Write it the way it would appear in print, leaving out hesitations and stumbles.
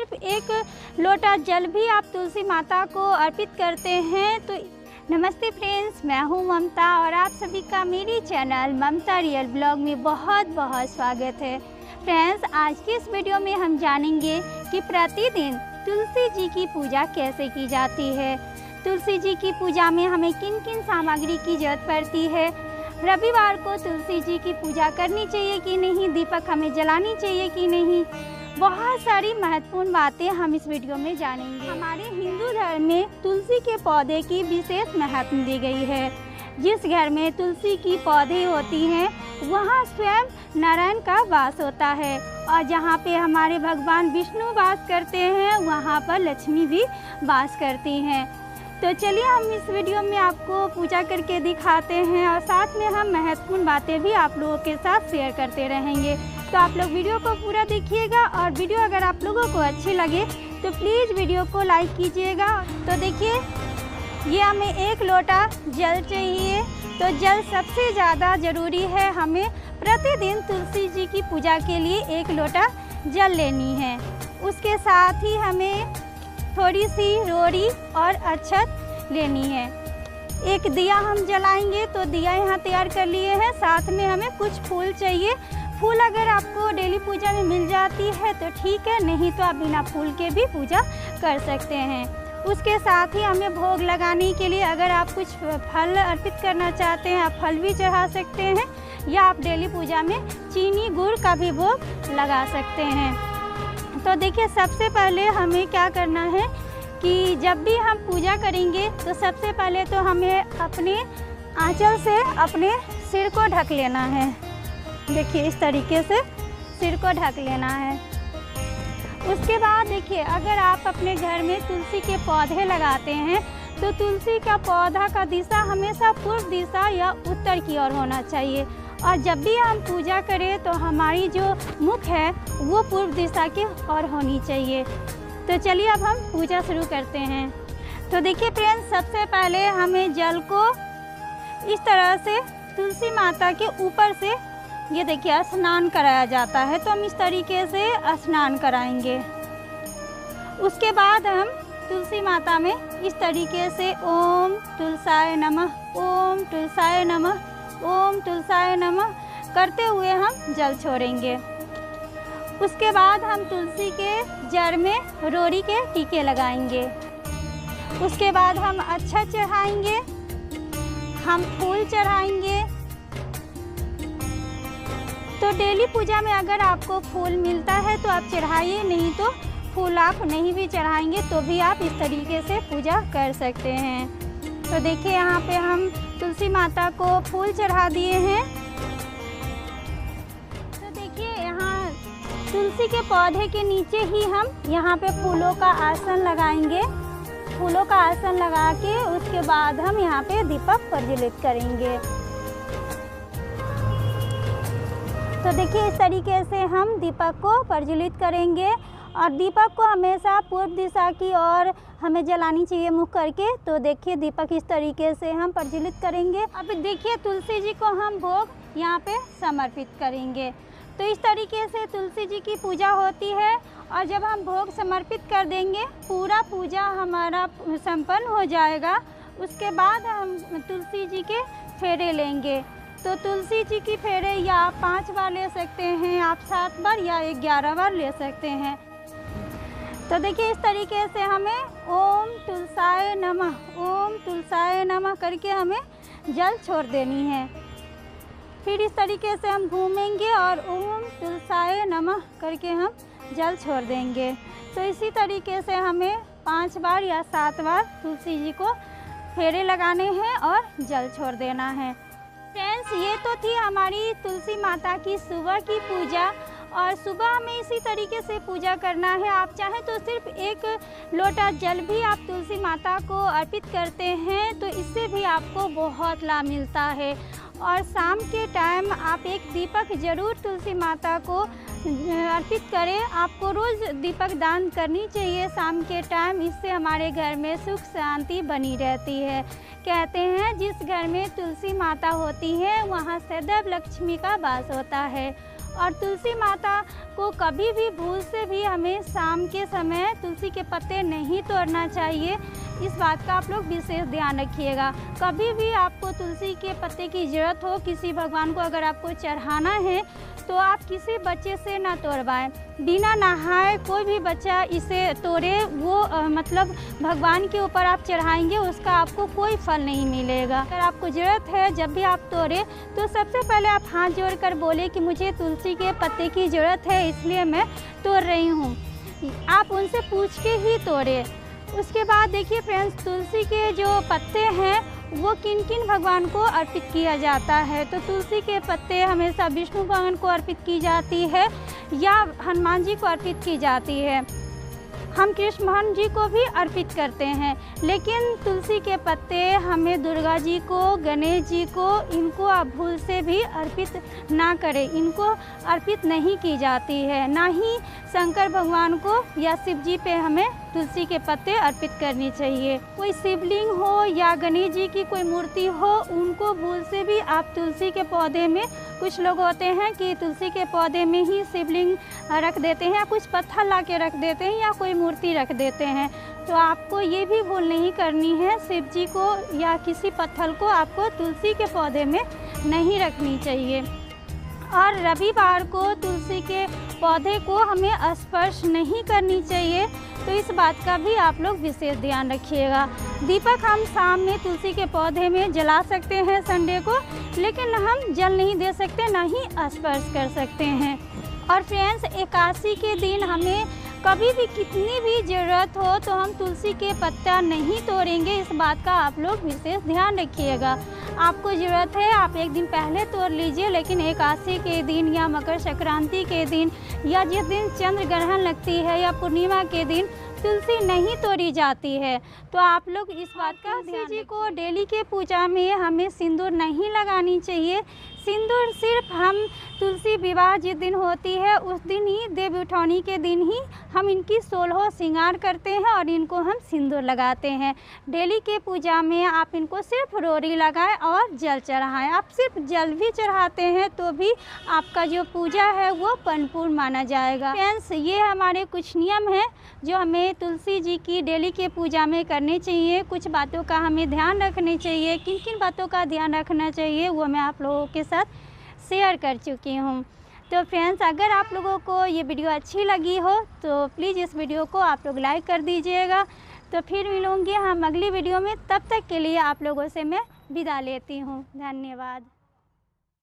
सिर्फ एक लोटा जल भी आप तुलसी माता को अर्पित करते हैं तो नमस्ते फ्रेंड्स, मैं हूं ममता और आप सभी का मेरी चैनल ममता रियल ब्लॉग में बहुत बहुत स्वागत है। फ्रेंड्स, आज की इस वीडियो में हम जानेंगे कि प्रतिदिन तुलसी जी की पूजा कैसे की जाती है। तुलसी जी की पूजा में हमें किन किन सामग्री की जरूरत पड़ती है, रविवार को तुलसी जी की पूजा करनी चाहिए कि नहीं, दीपक हमें जलानी चाहिए कि नहीं, बहुत सारी महत्वपूर्ण बातें हम इस वीडियो में जानेंगे। हमारे हिंदू धर्म में तुलसी के पौधे की विशेष महत्व दी गई है। जिस घर में तुलसी की पौधे होती हैं वहाँ स्वयं नारायण का वास होता है और जहाँ पे हमारे भगवान विष्णु वास करते हैं वहाँ पर लक्ष्मी भी वास करती हैं। तो चलिए हम इस वीडियो में आपको पूजा करके दिखाते हैं और साथ में हम महत्वपूर्ण बातें भी आप लोगों के साथ शेयर करते रहेंगे। तो आप लोग वीडियो को पूरा देखिएगा और वीडियो अगर आप लोगों को अच्छी लगे तो प्लीज़ वीडियो को लाइक कीजिएगा। तो देखिए, ये हमें एक लोटा जल चाहिए। तो जल सबसे ज़्यादा ज़रूरी है, हमें प्रतिदिन तुलसी जी की पूजा के लिए एक लोटा जल लेनी है। उसके साथ ही हमें थोड़ी सी रोड़ी और अक्षत लेनी है। एक दिया हम जलाएंगे तो दिया यहाँ तैयार कर लिए हैं। साथ में हमें कुछ फूल चाहिए। फूल अगर आपको डेली पूजा में मिल जाती है तो ठीक है, नहीं तो आप बिना फूल के भी पूजा कर सकते हैं। उसके साथ ही हमें भोग लगाने के लिए अगर आप कुछ फल अर्पित करना चाहते हैं, आप फल भी चढ़ा सकते हैं या आप डेली पूजा में चीनी गुड़ का भी भोग लगा सकते हैं। तो देखिए, सबसे पहले हमें क्या करना है कि जब भी हम पूजा करेंगे तो सबसे पहले तो हमें अपने आंचल से अपने सिर को ढक लेना है। देखिए, इस तरीके से सिर को ढक लेना है। उसके बाद देखिए, अगर आप अपने घर में तुलसी के पौधे लगाते हैं तो तुलसी का पौधा का दिशा हमेशा पूर्व दिशा या उत्तर की ओर होना चाहिए और जब भी हम पूजा करें तो हमारी जो मुख है वो पूर्व दिशा की ओर होनी चाहिए। तो चलिए अब हम पूजा शुरू करते हैं। तो देखिए फ्रेंड्स, सबसे पहले हमें जल को इस तरह से तुलसी माता के ऊपर से ये देखिए स्नान कराया जाता है, तो हम इस तरीके से स्नान कराएंगे। उसके बाद हम तुलसी माता में इस तरीके से ओम तुलसाय नमः, ओम तुलसाय नमः, ओम तुलसाय नमः करते हुए हम जल छोड़ेंगे। उसके बाद हम तुलसी के जड़ में रोड़ी के टीके लगाएंगे। उसके बाद हम अक्षत चढ़ाएंगे, हम फूल चढ़ाएंगे। तो डेली पूजा में अगर आपको फूल मिलता है तो आप चढ़ाइए, नहीं तो फूल आप नहीं भी चढ़ाएंगे तो भी आप इस तरीके से पूजा कर सकते हैं। तो देखिए, यहाँ पे हम तुलसी माता को फूल चढ़ा दिए हैं। तो देखिए, यहाँ तुलसी के पौधे के नीचे ही हम यहाँ पे फूलों का आसन लगाएंगे। फूलों का आसन लगा के उसके बाद हम यहाँ पे दीपक प्रज्वलित करेंगे। तो देखिए, इस तरीके से हम दीपक को प्रज्वलित करेंगे और दीपक को हमेशा पूर्व दिशा की ओर हमें जलानी चाहिए मुख करके। तो देखिए, दीपक इस तरीके से हम प्रज्वलित करेंगे। अब देखिए, तुलसी जी को हम भोग यहाँ पे समर्पित करेंगे। तो इस तरीके से तुलसी जी की पूजा होती है और जब हम भोग समर्पित कर देंगे, पूरा पूजा हमारा संपन्न हो जाएगा। उसके बाद हम तुलसी जी के फेरे लेंगे। तो तुलसी जी की फेरे या आप 5 बार ले सकते हैं, आप 7 बार या 11 बार ले सकते हैं। तो देखिए, इस तरीके से हमें ओम तुलसाय नमः, ओम तुलसाय नमः करके हमें जल छोड़ देनी है। फिर इस तरीके से हम घूमेंगे और ओम तुलसाय नमः करके हम जल छोड़ देंगे। तो इसी तरीके से हमें 5 बार या 7 बार तुलसी जी को फेरे लगाने हैं और जल छोड़ देना है। फ्रेंड्स, ये तो थी हमारी तुलसी माता की सुबह की पूजा और सुबह हमें इसी तरीके से पूजा करना है। आप चाहें तो सिर्फ एक लोटा जल भी आप तुलसी माता को अर्पित करते हैं तो इससे भी आपको बहुत लाभ मिलता है। और शाम के टाइम आप एक दीपक ज़रूर तुलसी माता को अर्पित करें। आपको रोज़ दीपक दान करनी चाहिए शाम के टाइम, इससे हमारे घर में सुख शांति बनी रहती है। कहते हैं जिस घर में तुलसी माता होती है वहाँ सदैव लक्ष्मी का वास होता है। और तुलसी माता को कभी भी भूल से भी हमें शाम के समय तुलसी के पत्ते नहीं तोड़ना चाहिए। इस बात का आप लोग विशेष ध्यान रखिएगा। कभी भी आपको तुलसी के पत्ते की ज़रूरत हो, किसी भगवान को अगर आपको चढ़ाना है तो आप किसी बच्चे से ना तोड़वाएं। बिना नहाए कोई भी बच्चा इसे तोड़े, वो मतलब भगवान के ऊपर आप चढ़ाएंगे, उसका आपको कोई फल नहीं मिलेगा। अगर आपको ज़रूरत है जब भी आप तोड़े तो सबसे पहले आप हाथ जोड़कर बोले कि मुझे तुलसी के पत्ते की ज़रूरत है, इसलिए मैं तोड़ रही हूँ। आप उनसे पूछ के ही तोड़े। उसके बाद देखिए फ्रेंड्स, तुलसी के जो पत्ते हैं वो किन किन भगवान को अर्पित किया जाता है। तो तुलसी के पत्ते हमेशा विष्णु भगवान को अर्पित की जाती है या हनुमान जी को अर्पित की जाती है। हम कृष्ण भगवान जी को भी अर्पित करते हैं, लेकिन तुलसी के पत्ते हमें दुर्गा जी को, गणेश जी को, इनको आप भूल से भी अर्पित ना करें। इनको अर्पित नहीं की जाती है, ना ही शंकर भगवान को या शिव जी पे हमें तुलसी के पत्ते अर्पित करनी चाहिए। कोई शिवलिंग हो या गणेश जी की कोई मूर्ति हो, उनको भूल से भी आप तुलसी के पौधे में, कुछ लोग होते हैं कि तुलसी के पौधे में ही शिवलिंग रख देते हैं या कुछ पत्थर ला के रख देते हैं या कोई मूर्ति रख देते हैं। तो आपको ये भी भूल नहीं करनी है, शिव जी को या किसी पत्थर को आपको तुलसी के पौधे में नहीं रखनी चाहिए। और रविवार को तुलसी के पौधे को हमें स्पर्श नहीं करनी चाहिए, तो इस बात का भी आप लोग विशेष ध्यान रखिएगा। दीपक हम शाम में तुलसी के पौधे में जला सकते हैं संडे को, लेकिन हम जल नहीं दे सकते, ना ही स्पर्श कर सकते हैं। और फ्रेंड्स, एकादशी के दिन हमें कभी भी कितनी भी ज़रूरत हो तो हम तुलसी के पत्ता नहीं तोड़ेंगे, इस बात का आप लोग विशेष ध्यान रखिएगा। आपको ज़रूरत है आप एक दिन पहले तोड़ लीजिए, लेकिन एकादशी के दिन या मकर संक्रांति के दिन या जिस दिन चंद्र ग्रहण लगती है या पूर्णिमा के दिन तुलसी नहीं तोड़ी जाती है। तो आप लोग इस बात का ध्यान जी को डेली के पूजा में हमें सिंदूर नहीं लगानी चाहिए। सिंदूर सिर्फ हम तुलसी विवाह जिस दिन होती है उस दिन ही, देव उठौनी के दिन ही हम इनकी 16 श्रृंगार करते हैं और इनको हम सिंदूर लगाते हैं। डेली के पूजा में आप इनको सिर्फ रोरी लगाएं और जल चढ़ाएं। आप सिर्फ जल भी चढ़ाते हैं तो भी आपका जो पूजा है वो परिपूर्ण माना जाएगा। फ्रेंड्स, ये हमारे कुछ नियम हैं जो हमें तुलसी जी की डेली के पूजा में करने चाहिए। कुछ बातों का हमें ध्यान रखने चाहिए। किन किन बातों का ध्यान रखना चाहिए वो मैं आप लोगों के साथ शेयर कर चुकी हूँ। तो फ्रेंड्स, अगर आप लोगों को ये वीडियो अच्छी लगी हो तो प्लीज़ इस वीडियो को आप लोग लाइक कर दीजिएगा। तो फिर मिलूँगी हम अगली वीडियो में, तब तक के लिए आप लोगों से मैं विदा लेती हूँ। धन्यवाद।